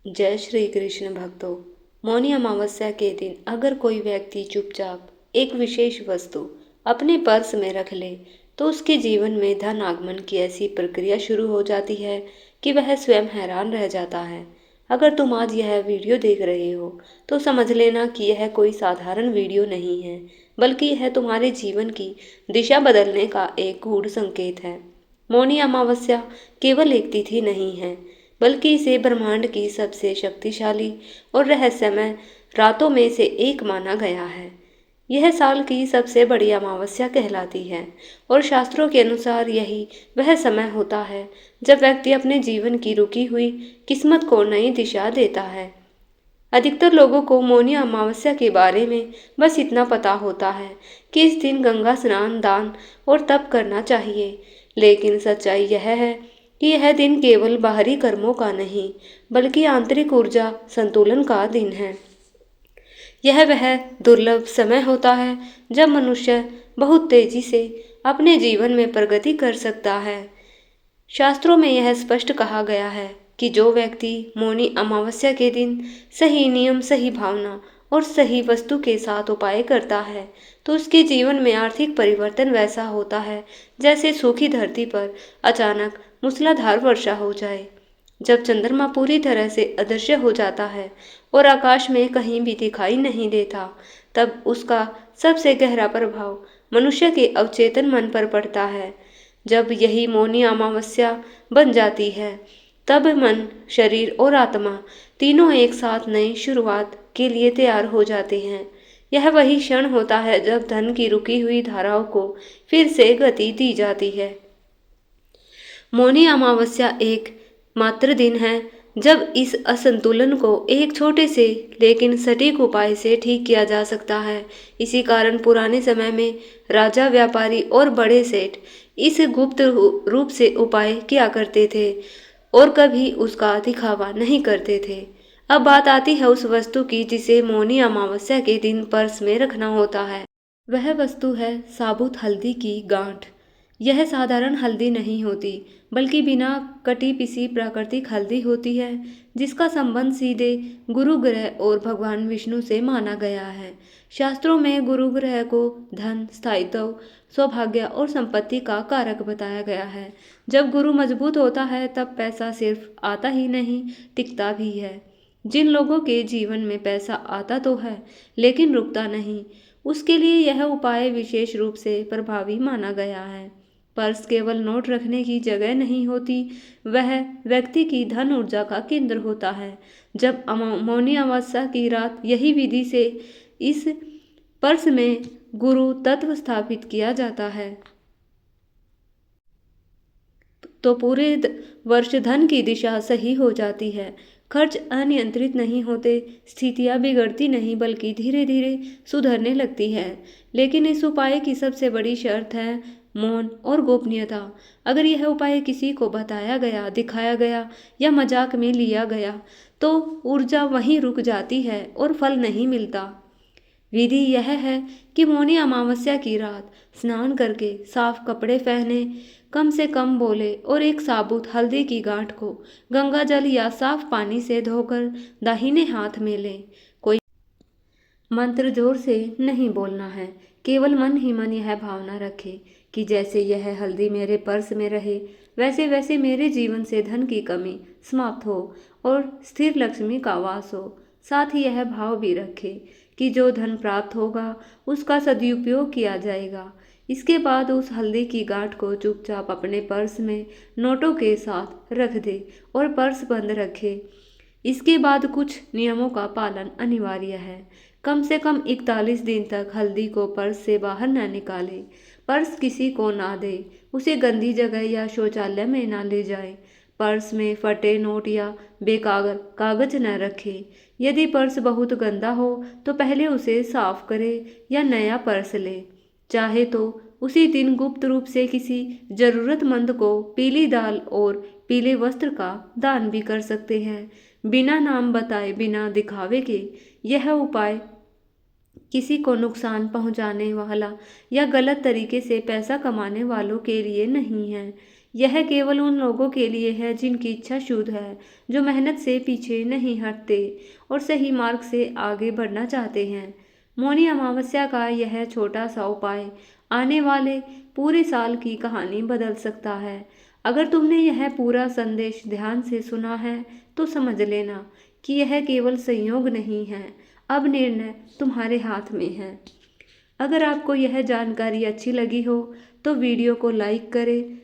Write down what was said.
जय श्री कृष्ण भक्तों। मौनी अमावस्या के दिन अगर कोई व्यक्ति चुपचाप एक विशेष वस्तु अपने पर्स में रख ले तो उसके जीवन में धन आगमन की ऐसी प्रक्रिया शुरू हो जाती है कि वह स्वयं हैरान रह जाता है। अगर तुम आज यह वीडियो देख रहे हो तो समझ लेना कि यह कोई साधारण वीडियो नहीं है, बल्कि यह तुम्हारे जीवन की दिशा बदलने का एक गूढ़ संकेत है। मौनी अमावस्या केवल एक तिथि नहीं है, बल्कि इसे ब्रह्मांड की सबसे शक्तिशाली और रहस्यमय रातों में से एक माना गया है। यह साल की सबसे बड़ी अमावस्या कहलाती है और शास्त्रों के अनुसार यही वह समय होता है जब व्यक्ति अपने जीवन की रुकी हुई किस्मत को नई दिशा देता है। अधिकतर लोगों को मौनी अमावस्या के बारे में बस इतना पता होता है कि इस दिन गंगा स्नान, दान और तप करना चाहिए, लेकिन सच्चाई यह है कि यह दिन केवल बाहरी कर्मों का नहीं, बल्कि आंतरिक ऊर्जा संतुलन का दिन है। यह वह दुर्लभ समय होता है जब मनुष्य बहुत तेजी से अपने जीवन में प्रगति कर सकता है। शास्त्रों में यह स्पष्ट कहा गया है कि जो व्यक्ति मौनी अमावस्या के दिन सही नियम, सही भावना और सही वस्तु के साथ उपाय करता है तो उसके जीवन में आर्थिक परिवर्तन वैसा होता है जैसे सूखी धरती पर अचानक मूसलाधार वर्षा हो जाए। जब चंद्रमा पूरी तरह से अदृश्य हो जाता है और आकाश में कहीं भी दिखाई नहीं देता, तब उसका सबसे गहरा प्रभाव मनुष्य के अवचेतन मन पर पड़ता है। जब यही मौनी अमावस्या बन जाती है, तब मन, शरीर और आत्मा तीनों एक साथ नई शुरुआत के लिए तैयार हो जाते हैं। यह वही क्षण होता है जब धन की रुकी हुई धाराओं को फिर से गति दी जाती है। मौनी अमावस्या एक मात्र दिन है जब इस असंतुलन को एक छोटे से लेकिन सटीक उपाय से ठीक किया जा सकता है। इसी कारण पुराने समय में राजा, व्यापारी और बड़े सेठ इस गुप्त रूप से उपाय किया करते थे और कभी उसका दिखावा नहीं करते थे। अब बात आती है उस वस्तु की जिसे मौनी अमावस्या के दिन पर्स में रखना होता है। वह वस्तु है साबुत हल्दी की गांठ। यह साधारण हल्दी नहीं होती, बल्कि बिना कटी पिसी प्राकृतिक हल्दी होती है, जिसका संबंध सीधे गुरु ग्रह और भगवान विष्णु से माना गया है। शास्त्रों में गुरु ग्रह को धन, स्थायित्व, सौभाग्य और संपत्ति का कारक बताया गया है। जब गुरु मजबूत होता है तब पैसा सिर्फ आता ही नहीं, टिकता भी है। जिन लोगों के जीवन में पैसा आता तो है लेकिन रुकता नहीं, उसके लिए यह उपाय विशेष रूप से प्रभावी माना गया है। पर्स केवल नोट रखने की जगह नहीं होती, वह व्यक्ति की धन ऊर्जा का केंद्र होता है। जब मौनी अमावस्या की रात यही विधि से इस पर्स में गुरु तत्व स्थापित किया जाता है तो पूरे वर्ष धन की दिशा सही हो जाती है। खर्च अनियंत्रित नहीं होते, स्थितियां बिगड़ती नहीं बल्कि धीरे धीरे सुधरने लगती है। लेकिन इस उपाय की सबसे बड़ी शर्त है मौन और गोपनीयता। अगर यह उपाय किसी को बताया गया, दिखाया गया या मजाक में लिया गया तो ऊर्जा वहीं रुक जाती है और फल नहीं मिलता। विधि यह है कि मौनी अमावस्या की रात स्नान करके साफ कपड़े पहने, कम से कम बोले और एक साबुत हल्दी की गांठ को गंगा जल या साफ पानी से धोकर दाहिने हाथ में लें। कोई मंत्र जोर से नहीं बोलना है, केवल मन ही मन यह भावना रखे कि जैसे यह हल्दी मेरे पर्स में रहे, वैसे वैसे मेरे जीवन से धन की कमी समाप्त हो और स्थिर लक्ष्मी का वास हो। साथ ही यह भाव भी रखे कि जो धन प्राप्त होगा उसका सदुपयोग किया जाएगा। इसके बाद उस हल्दी की गांठ को चुपचाप अपने पर्स में नोटों के साथ रख दे और पर्स बंद रखे। इसके बाद कुछ नियमों का पालन अनिवार्य है। कम से कम 41 दिन तक हल्दी को पर्स से बाहर न निकाले। पर्स किसी को ना दे, उसे गंदी जगह या शौचालय में ना ले जाए। पर्स में फटे नोट या बेकागर कागज न रखें। यदि पर्स बहुत गंदा हो तो पहले उसे साफ करे या नया पर्स ले। चाहे तो उसी दिन गुप्त रूप से किसी जरूरतमंद को पीली दाल और पीले वस्त्र का दान भी कर सकते हैं। बिना नाम बताए, बिना दिखावे के यह उपाय किसी को नुकसान पहुंचाने वाला या गलत तरीके से पैसा कमाने वालों के लिए नहीं है। यह केवल उन लोगों के लिए है जिनकी इच्छा शुद्ध है, जो मेहनत से पीछे नहीं हटते और सही मार्ग से आगे बढ़ना चाहते हैं। मौनी अमावस्या का यह छोटा सा उपाय आने वाले पूरे साल की कहानी बदल सकता है। अगर तुमने यह पूरा संदेश ध्यान से सुना है तो समझ लेना कि यह केवल संयोग नहीं है, अब निर्णय तुम्हारे हाथ में है। अगर आपको यह जानकारी अच्छी लगी हो तो वीडियो को लाइक करें,